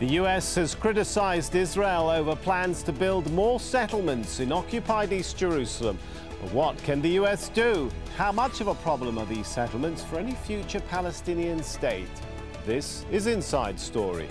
The US has criticized Israel over plans to build more settlements in occupied East Jerusalem. But what can the US do? How much of a problem are these settlements for any future Palestinian state? This is Inside Story.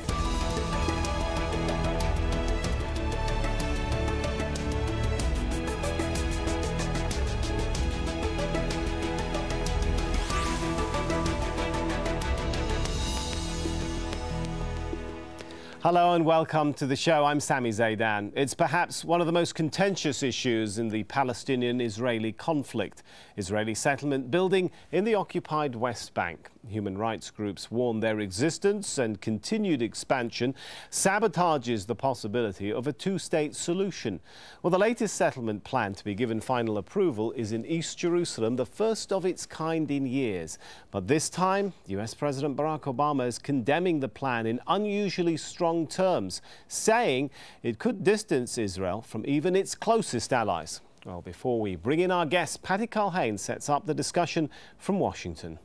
Hello and welcome to the show. I'm Sami Zaidan. It's perhaps one of the most contentious issues in the Palestinian-Israeli conflict. Israeli settlement building in the occupied West Bank. Human rights groups warn their existence and continued expansion sabotages the possibility of a two-state solution. Well, the latest settlement plan to be given final approval is in East Jerusalem, the first of its kind in years. But this time, US President Barack Obama is condemning the plan in unusually strong terms, saying it could distance Israel from even its closest allies. Well, before we bring in our guest, Patty Culhane sets up the discussion from Washington.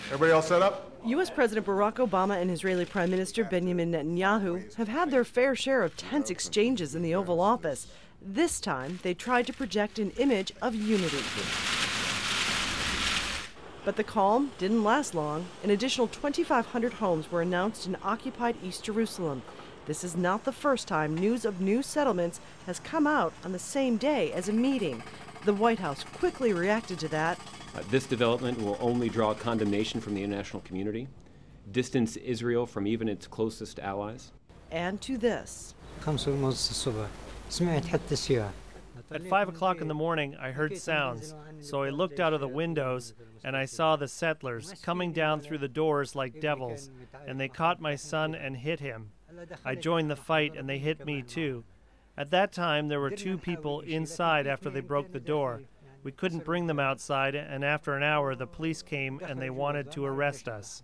Everybody all set up? U.S. President Barack Obama and Israeli Prime Minister Benjamin Netanyahu have had their fair share of tense exchanges in the Oval Office. This time, they tried to project an image of unity. But the calm didn't last long. An additional 2,500 homes were announced in occupied East Jerusalem. This is not the first time news of new settlements has come out on the same day as a meeting. The White House quickly reacted to that. This development will only draw condemnation from the international community, distance Israel from even its closest allies. And to this. At 5 o'clock in the morning, I heard sounds, so I looked out of the windows and I saw the settlers coming down through the doors like devils, and they caught my son and hit him. I joined the fight and they hit me too. At that time, there were 2 people inside after they broke the door. We couldn't bring them outside, and after an hour, the police came and they wanted to arrest us.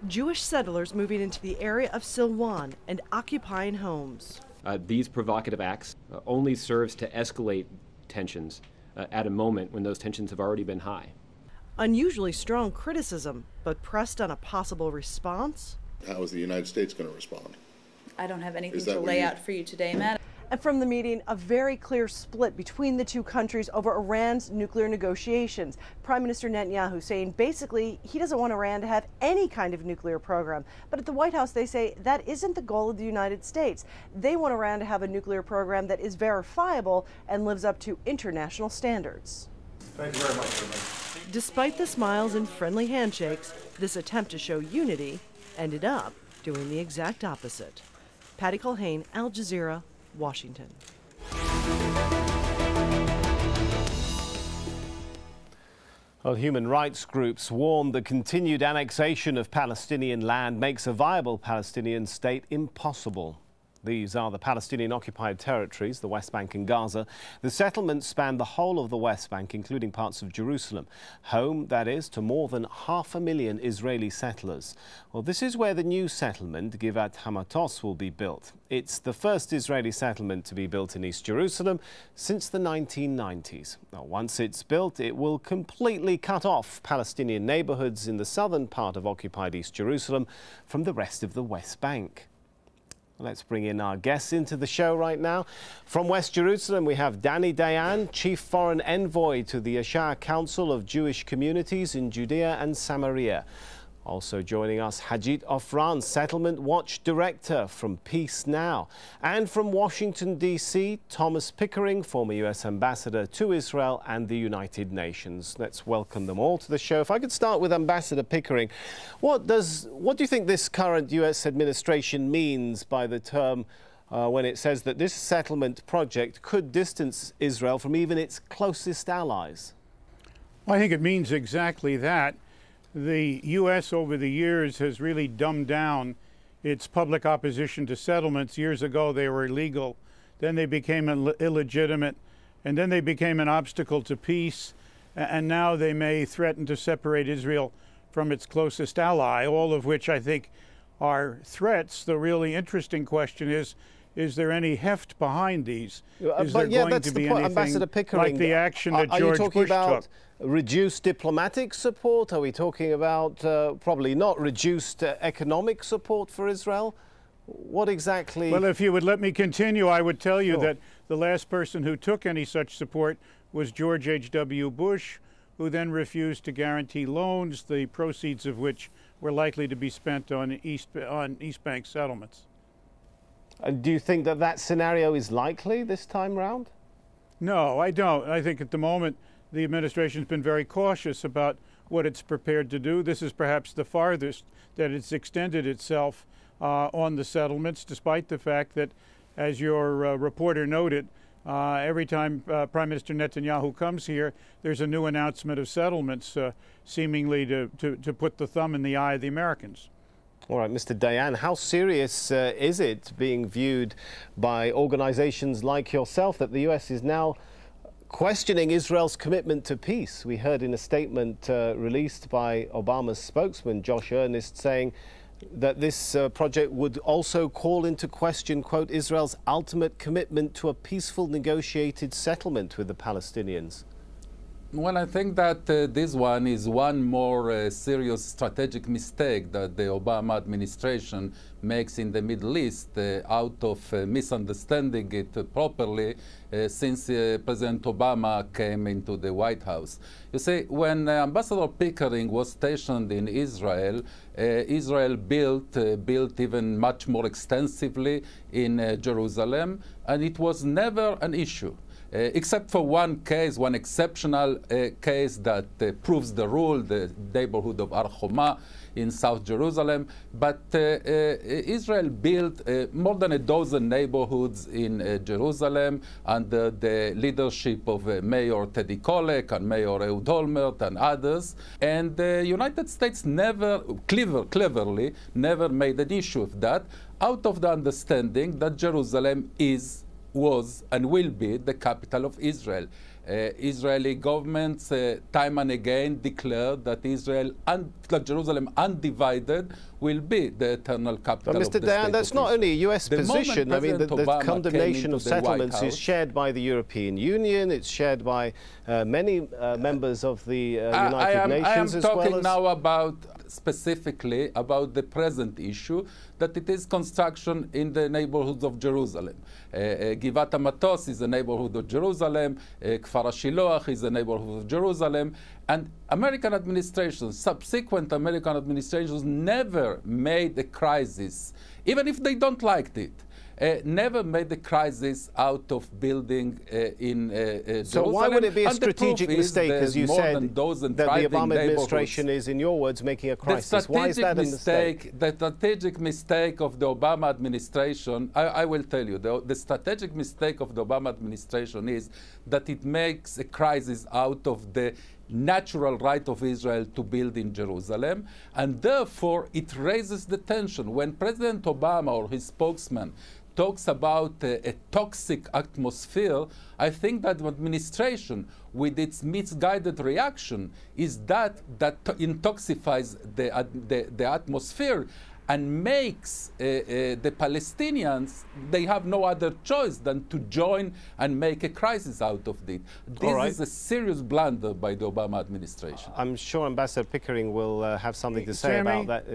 Jewish settlers moving into the area of Silwan and occupying homes. These provocative acts only serves to escalate tensions at a moment when those tensions have already been high. Unusually strong criticism, but pressed on a possible response? How is the United States going to respond? I don't have anything to lay out for you today, Madam. And from the meeting, a very clear split between the two countries over Iran's nuclear negotiations. Prime Minister Netanyahu saying basically he doesn't want Iran to have any kind of nuclear program. But at the White House, they say that isn't the goal of the United States. They want Iran to have a nuclear program that is verifiable and lives up to international standards. Thank you very much, everybody. Despite the smiles and friendly handshakes, this attempt to show unity ended up doing the exact opposite. Patty Culhane, Al Jazeera, Washington. Well, human rights groups warn the continued annexation of Palestinian land makes a viable Palestinian state impossible. These are the Palestinian-occupied territories, the West Bank and Gaza. The settlements span the whole of the West Bank, including parts of Jerusalem, home, that is, to more than 500,000 Israeli settlers. Well, this is where the new settlement, Givat Hamatos, will be built. It's the first Israeli settlement to be built in East Jerusalem since the 1990s. Now, once it's built, it will completely cut off Palestinian neighborhoods in the southern part of occupied East Jerusalem from the rest of the West Bank. Let's bring in our guests into the show right now. From West Jerusalem, we have Danny Dayan, Chief Foreign Envoy to the Yashar Council of Jewish Communities in Judea and Samaria. Also joining us, Hagit Ofran, Settlement Watch Director from Peace Now. And from Washington, D.C., Thomas Pickering, former U.S. Ambassador to Israel and the United Nations. Let's welcome them all to the show. If I could start with Ambassador Pickering, what do you think this current U.S. administration means by the term when it says that this settlement project could distance Israel from even its closest allies? Well, I think it means exactly that. The U.S. over the years has really dumbed down its public opposition to settlements. Years ago they were illegal, then they became illegitimate, and then they became an obstacle to peace, and now they may threaten to separate Israel from its closest ally, all of which I think are threats. The really interesting question is there any heft behind these? Is there going to be anything Ambassador Pickering, like the action that George Bush took? Reduced diplomatic support? Are we talking about probably not reduced economic support for Israel? What exactly? Well, if you would let me continue, I would tell you that the last person who took any such support was George H.W. Bush, who then refused to guarantee loans, the proceeds of which were likely to be spent on East Bank settlements. And do you think that that scenario is likely this time round? No, I don't. I think at the moment the administration's been very cautious about what it's prepared to do. This is perhaps the farthest that it's extended itself on the settlements, despite the fact that, as your reporter noted, every time Prime Minister Netanyahu comes here, there's a new announcement of settlements, seemingly to put the thumb in the eye of the Americans. All right, Mr. Dayan, how serious is it being viewed by organizations like yourself that the U.S. is now questioning Israel's commitment to peace? We heard in a statement released by Obama's spokesman, Josh Earnest, saying that this project would also call into question, quote, Israel's ultimate commitment to a peaceful negotiated settlement with the Palestinians. Well, I think that this one is one more serious strategic mistake that the Obama administration makes in the Middle East out of misunderstanding it properly since President Obama came into the White House. You see, when Ambassador Pickering was stationed in Israel, Israel built even much more extensively in Jerusalem, and it was never an issue. Except for one case, one exceptional case that proves the rule, the neighborhood of Har Homa in South Jerusalem. But Israel built more than a dozen neighborhoods in Jerusalem under the leadership of Mayor Teddy Kollek and Mayor Ehud Olmert and others. And the United States never, cleverly, never made an issue of that, out of the understanding that Jerusalem was and will be the capital of Israel. Israeli governments time and again declared that that Jerusalem undivided will be the eternal capital of the state. But Mr. Dayan, that's not only a U.S. position. I mean, the condemnation of settlements is shared by the European Union. It's shared by many members of the United Nations as well. I am talking now specifically about the present issue, that it is construction in the neighborhoods of Jerusalem. Givat HaMatos is a neighborhood of Jerusalem. Kfar HaShiloach is a neighborhood of Jerusalem. And American administrations, subsequent American administrations, never made a crisis, even if they don't like it. Never made a crisis out of building in Jerusalem. So why would it be a strategic mistake, as you said, that the Obama administration is, in your words, making a crisis? Why is that a mistake? The strategic mistake of the Obama administration, I will tell you, the strategic mistake of the Obama administration is that it makes a crisis out of the natural right of Israel to build in Jerusalem, and therefore it raises the tension. When President Obama or his spokesman talks about a toxic atmosphere, I think that the administration, with its misguided reaction, is that intoxifies the atmosphere and makes the Palestinians, they have no other choice than to join and make a crisis out of it. This is a serious blunder by the Obama administration. I'm sure Ambassador Pickering will have something to say about that.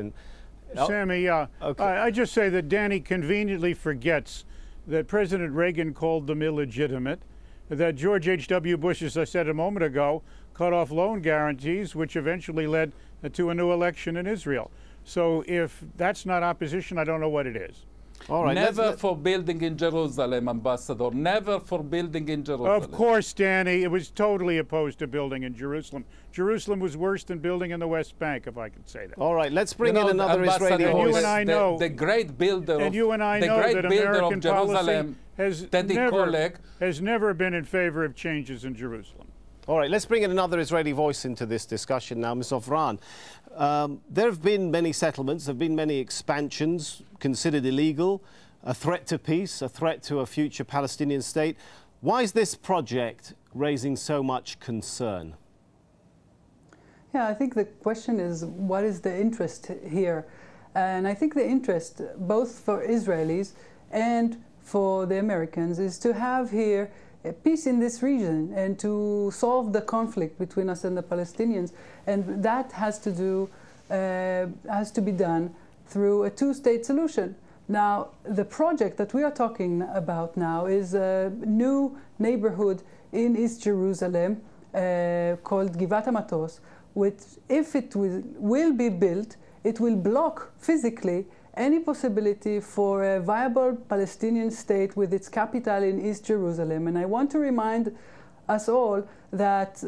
Sammy, okay. I just say that Danny conveniently forgets that President Reagan called them illegitimate, that George H.W. Bush, as I said a moment ago, cut off loan guarantees, which eventually led to a new election in Israel. So if that's not opposition, I don't know what it is. All right, never for building in Jerusalem, Ambassador. Never for building in Jerusalem. Of course, Danny. It was totally opposed to building in Jerusalem. Jerusalem was worse than building in the West Bank, if I could say that. All right, let's bring in another Israeli voice. And you and I know, the great builder and you and I know that American policy has never been in favor of changes in Jerusalem. All right, let's bring in another Israeli voice into this discussion now, Ms. Ofran. There have been many settlements, there have been many expansions considered illegal, a threat to peace, a threat to a future Palestinian state. Why is this project raising so much concern? Yeah, I think the question is, what is the interest here? And I think the interest, both for Israelis and for the Americans, is to have here peace in this region and to solve the conflict between us and the Palestinians. And that has to be done through a two-state solution. Now, the project that we are talking about now is a new neighborhood in East Jerusalem called Givat HaMatos, which, if it will be built, it will block physically any possibility for a viable Palestinian state with its capital in East Jerusalem. And I want to remind us all that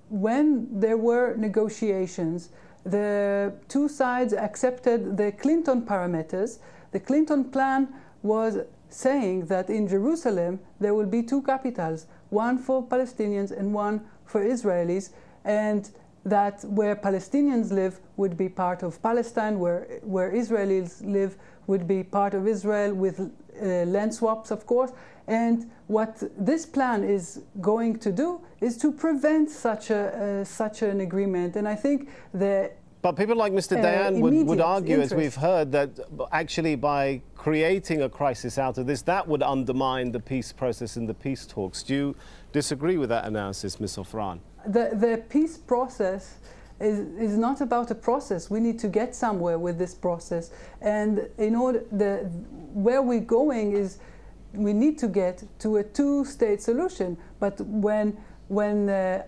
when there were negotiations, the two sides accepted the Clinton parameters. The Clinton plan was saying that in Jerusalem there will be two capitals, one for Palestinians and one for Israelis, and that where Palestinians live would be part of Palestine, where Israelis live would be part of Israel, with land swaps, of course. And what this plan is going to do is to prevent such an agreement. And I think that but people like Mr. Dayan would argue, as we've heard, that actually by creating a crisis out of this, that would undermine the peace process and the peace talks. Do you disagree with that analysis, Ms. Ofran? The peace process is not about a process. We need to get somewhere with this process. And in order, where we're going is we need to get to a two-state solution. But when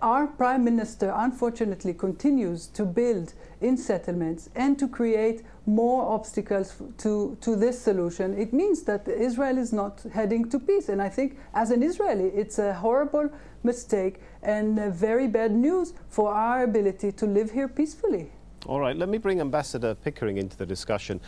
our Prime Minister unfortunately continues to build in settlements and to create more obstacles to this solution, it means that Israel is not heading to peace. And I think as an Israeli, it's a horrible mistake and very bad news for our ability to live here peacefully. All right, let me bring Ambassador Pickering into the discussion.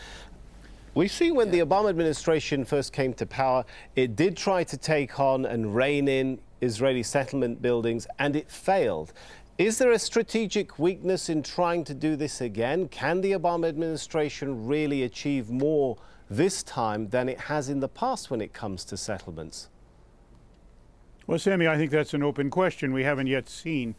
We see when the Obama administration first came to power, it did try to take on and rein in Israeli settlement buildings, and it failed. Is there a strategic weakness in trying to do this again? Can the Obama administration really achieve more this time than it has in the past when it comes to settlements? Well, Sammy, I think that's an open question we haven't yet seen.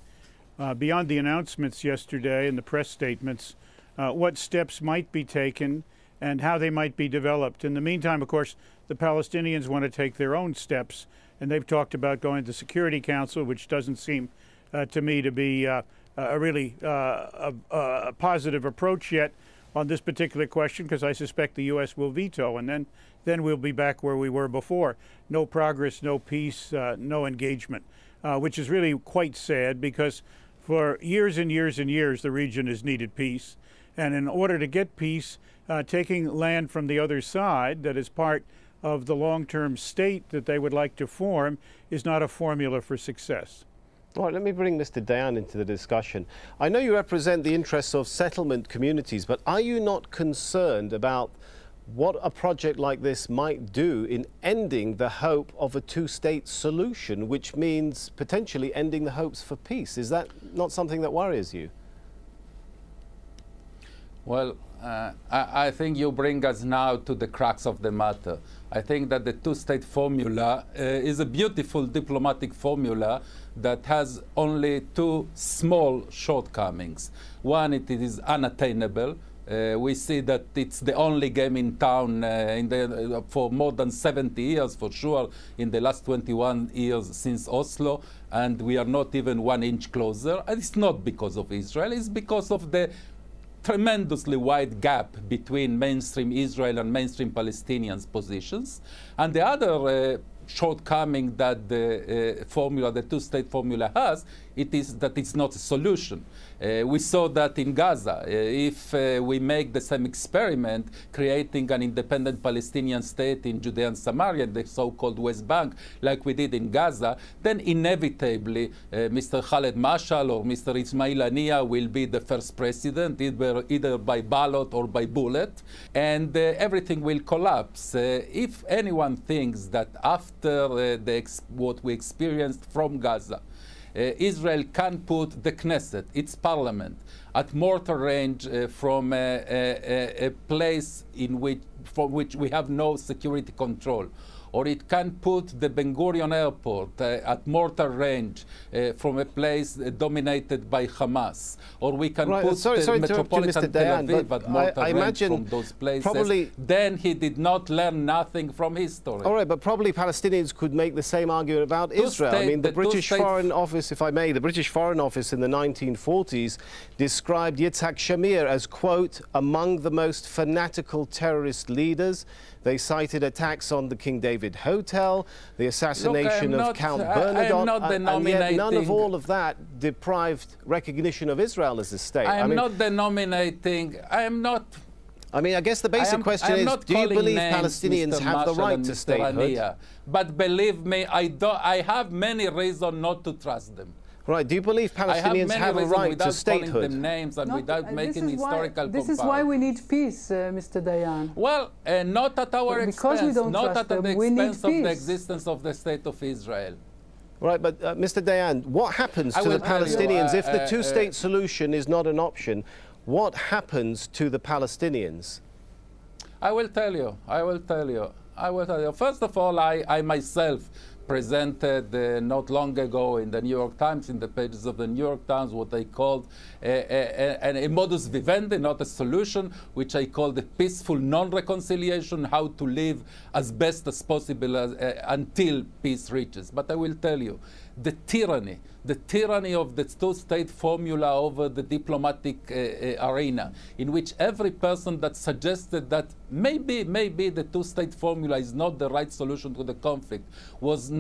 Beyond the announcements yesterday and the press statements, what steps might be taken and how they might be developed. In the meantime, of course, the Palestinians want to take their own steps, and they've talked about going to the Security Council, which doesn't seem to me to be a really positive approach yet on this particular question, because I suspect the U.S. will veto, and then we'll be back where we were before. No progress, no peace, no engagement, which is really quite sad, because for years and years and years the region has needed peace. And in order to get peace, taking land from the other side that is part of the long-term state that they would like to form is not a formula for success. All right, let me bring Mr. Dayan into the discussion. I know you represent the interests of settlement communities, but are you not concerned about what a project like this might do in ending the hope of a two-state solution, which means potentially ending the hopes for peace? Is that not something that worries you? Well, I think you bring us now to the crux of the matter. I think that the two-state formula is a beautiful diplomatic formula that has only two small shortcomings. One, it is unattainable. We see that it's the only game in town for more than 70 years, for sure, in the last 21 years since Oslo, and we are not even 1 inch closer. And it's not because of Israel, it's because of the tremendously wide gap between mainstream Israel and mainstream Palestinians' positions. And the other shortcoming that the formula, the two-state formula has, it is that it's not a solution. We saw that in Gaza. If we make the same experiment, creating an independent Palestinian state in Judea and Samaria, the so-called West Bank, like we did in Gaza, then inevitably Mr. Khaled Mashal or Mr. Ismail Haniyeh will be the first president, either by ballot or by bullet, and everything will collapse. If anyone thinks that after what we experienced from Gaza, Israel can put the Knesset, its parliament, at mortar range from a place from which we have no security control, or it can put the Ben Gurion airport at mortar range from a place dominated by Hamas, or we can put the metropolitan Tel Aviv at mortar range from those places. Then he did not learn nothing from history. All right, but probably Palestinians could make the same argument about Israel. I mean, the British Foreign Office, if I may, the British Foreign Office in the 1940s described Yitzhak Shamir as, quote, among the most fanatical terrorist leaders. They cited attacks on the King David Hotel, the assassination of Count Bernadotte, and yet none of all of that deprived recognition of Israel as a state. I am not denominating, I am not... I mean, I guess the basic question is, do you believe Palestinians have the right to statehood? But believe me, I have many reasons not to trust them. Right, do you believe Palestinians have a right to statehood? Them names and without making historical comparison. This is why we need peace, Mr. Dayan. Well, not at our expense, not at the expense of the existence of the State of Israel. Right, but Mr. Dayan, what happens to the Palestinians if the two-state solution is not an option? What happens to the Palestinians? I will tell you. First of all, I myself presented not long ago in the New York Times, in the pages of the New York Times, what I called a modus vivendi, not a solution, which I called a peaceful non-reconciliation, how to live as best as possible until peace reaches. But I will tell you, the tyranny of the two-state formula over the diplomatic arena, in which every person that suggested that maybe the two-state formula is not the right solution to the conflict was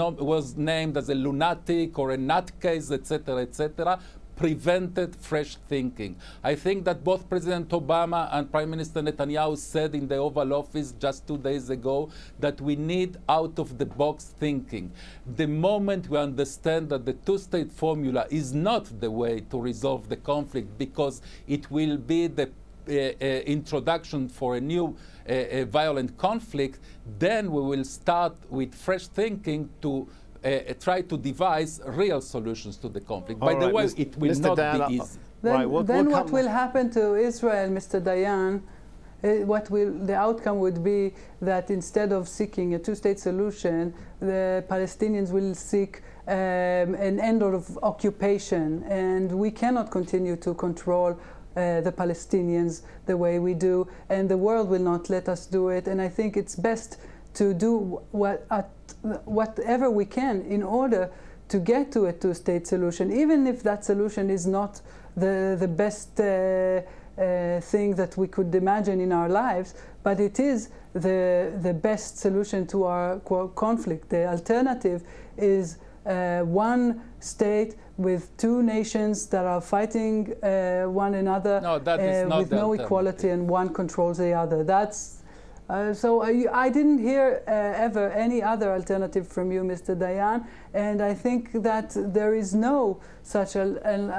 named as a lunatic or a nutcase, etc., etc., prevented fresh thinking. I think that both President Obama and Prime Minister Netanyahu said in the Oval Office just 2 days ago that we need out-of-the-box thinking. The moment we understand that the two-state formula is not the way to resolve the conflict because it will be the introduction for a new violent conflict, then we will start with fresh thinking to try to devise real solutions to the conflict. By the way, it will not be easy. Then what will happen to Israel, Mr. Dayan? The outcome would be that instead of seeking a two-state solution, the Palestinians will seek an end of occupation, and we cannot continue to control the Palestinians the way we do, and the world will not let us do it. And I think it's best to do whatever we can in order to get to a two-state solution, even if that solution is not the best thing that we could imagine in our lives, but it is the best solution to our conflict. The alternative is one state with two nations that are fighting one another with no equality, and one controls the other. I didn't hear ever any other alternative from you, Mr. Dayan, and I think that there is no such an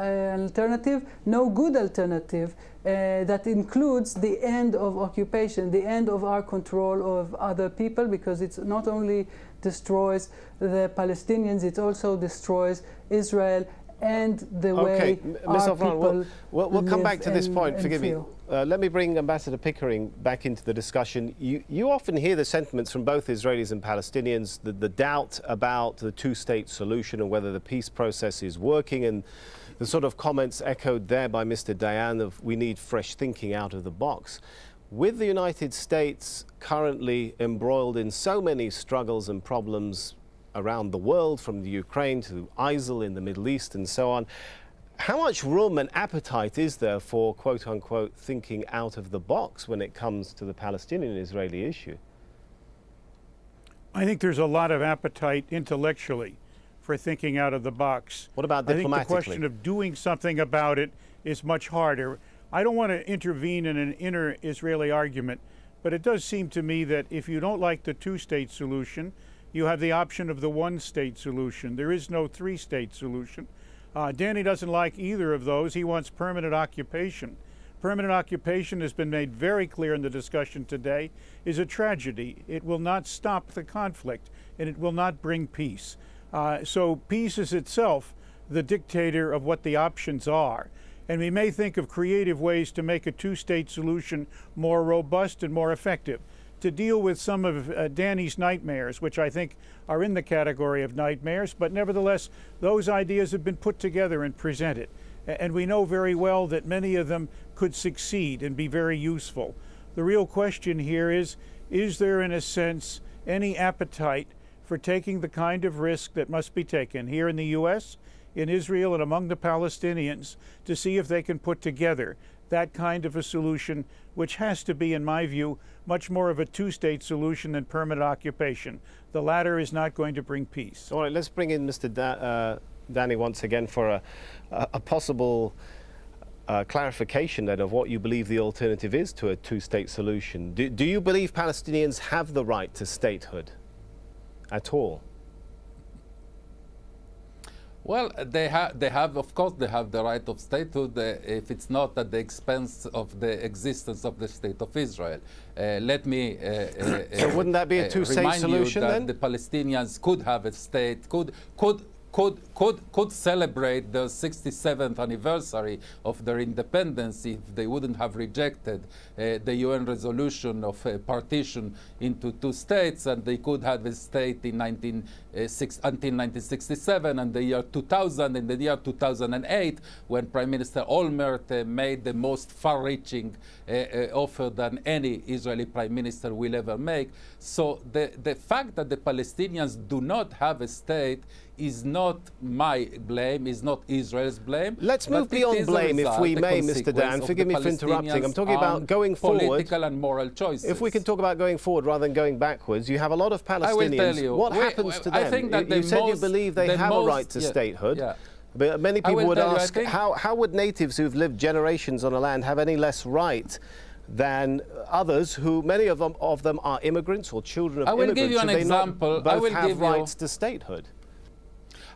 alternative, no good alternative that includes the end of occupation, the end of our control of other people, because it not only destroys the Palestinians, it also destroys Israel and the way our people we'll come back to this point. Forgive me. Let me bring Ambassador Pickering back into the discussion. You often hear the sentiments from both Israelis and Palestinians, the doubt about the two-state solution and whether the peace process is working, and the sort of comments echoed there by Mr. Dayan of we need fresh thinking out of the box. With the United States currently embroiled in so many struggles and problems around the world, from the Ukraine to ISIL in the Middle East and so on, how much room and appetite is there for quote-unquote thinking out of the box when it comes to the Palestinian-Israeli issue? I think there's a lot of appetite intellectually for thinking out of the box. What about diplomatically? I think the question of doing something about it is much harder. I don't want to intervene in an inter-Israeli argument, but it does seem to me that if you don't like the two-state solution, you have the option of the one-state solution. There is no three-state solution. Danny doesn't like either of those. He wants permanent occupation. Permanent occupation has been made very clear in the discussion today, is a tragedy. It will not stop the conflict, and it will not bring peace. So peace is itself the dictator of what the options are. And we may think of creative ways to make a two-state solution more robust and more effective. to deal with some of Danny's nightmares, which I think are in the category of nightmares, but nevertheless, those ideas have been put together and presented. And we know very well that many of them could succeed and be very useful. The real question here is there, in a sense, any appetite for taking the kind of risk that must be taken here in the U.S., in Israel, and among the Palestinians to see if they can put together that kind of a solution, which has to be, in my view, much more of a two-state solution than permanent occupation. The latter is not going to bring peace. All right, let's bring in Mr. Danny once again for a possible clarification then of what you believe the alternative is to a two-state solution. Do you believe Palestinians have the right to statehood at all? Well, they have, of course, they have the right of statehood if it's not at the expense of the existence of the state of Israel. Let me so wouldn't that be a two-state solution that then? The Palestinians could have a state, could celebrate the 67th anniversary of their independence if they wouldn't have rejected the UN resolution of partition into two states, and they could have a state in until 1967 and the year 2000. In the year 2008, when Prime Minister Olmert made the most far-reaching offer than any Israeli Prime Minister will ever make. So the fact that the Palestinians do not have a state is not my blame, is not Israel's blame. Let's move beyond blame, if we may, Mr. Dan. Forgive me for interrupting. I'm talking about going forward. Political and moral choices. If we can talk about going forward rather than going backwards, you have a lot of Palestinians. I will tell you. What happens to them? I think that you said you believe they have a right to statehood. Yeah. But many people would ask, you, how would natives who've lived generations on a land have any less right than others who, many of them are immigrants or children of immigrants? I will give you an example. Both have rights to statehood.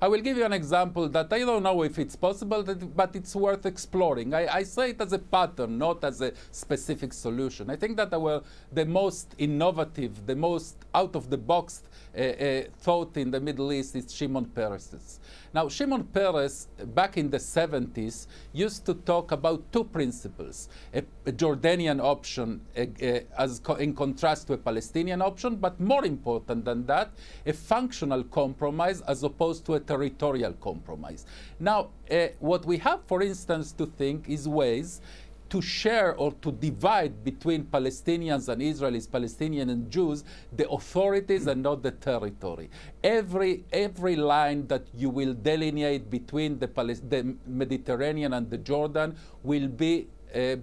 I will give you an example that I don't know if it's possible, but it's worth exploring. I say it as a pattern, not as a specific solution. I think that the most innovative, the most out-of-the-box thought in the Middle East is Shimon Peres's. Now, Shimon Peres, back in the 70s, used to talk about two principles: a Jordanian option in contrast to a Palestinian option, but more important than that, a functional compromise as opposed to a territorial compromise. Now, what we have, for instance, to think is ways to share or to divide between Palestinians and Israelis, Palestinians and Jews, the authorities and not the territory. Every line that you will delineate between the Mediterranean and the Jordan will be,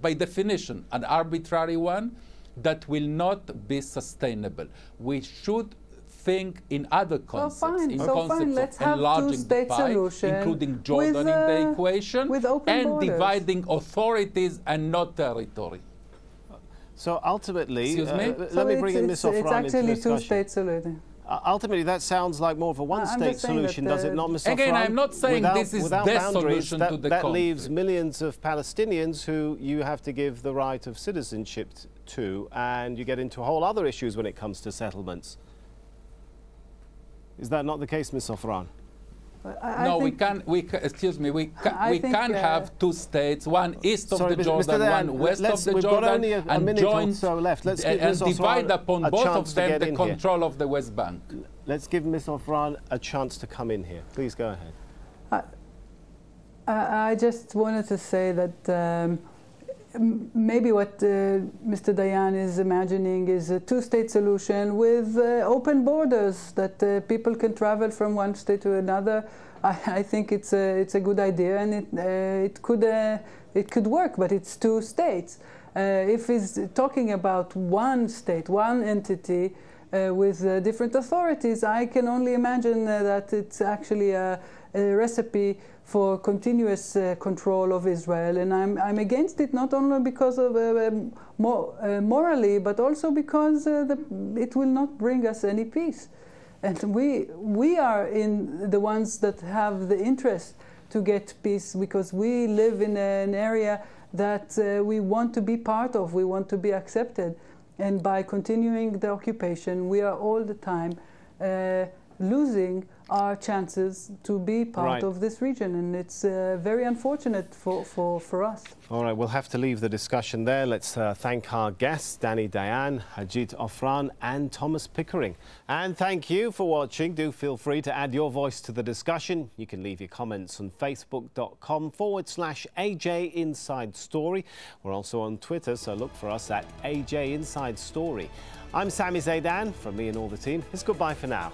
by definition, an arbitrary one that will not be sustainable. We should think in other concepts, Let's of have enlarging the pie, including Jordan in the equation, and borders. dividing authorities and not territory. So ultimately, let me bring in Ms. Ofran into discussion. It's actually two-state solution. Ultimately, that sounds like more of a one-state solution, does it not, Ms. Ofran? Again, I'm not saying this is the solution to the conflict. That leaves millions of Palestinians who you have to give the right of citizenship to, and you get into whole other issues when it comes to settlements. Is that not the case, Ms. Ofran? No, we can have two states, one east of the Jordan, one west of the Jordan, and join and divide upon both of them the control of the West Bank. Let's give Ms. Ofran a chance to come in here. Please go ahead. I just wanted to say that maybe what Mr. Dayan is imagining is a two-state solution with open borders, that people can travel from one state to another. I think it's a good idea, and it could work, but it's two states. If he's talking about one state, one entity with different authorities, I can only imagine that it's actually a recipe for continuous control of Israel, and I'm against it not only because of morally, but also because it will not bring us any peace. And we are in the ones that have the interest to get peace, because we live in an area that we want to be part of, we want to be accepted. And by continuing the occupation, we are all the time losing our chances to be part of this region, and it's very unfortunate for us. All right, we'll have to leave the discussion there. Let's thank our guests, Danny Dayan, Hajit Ofran and Thomas Pickering. And thank you for watching. Do feel free to add your voice to the discussion. You can leave your comments on facebook.com/AJ Inside Story. We're also on Twitter, so look for us at AJ Inside Story. I'm Sami Zaidan. From me and all the team, it's goodbye for now.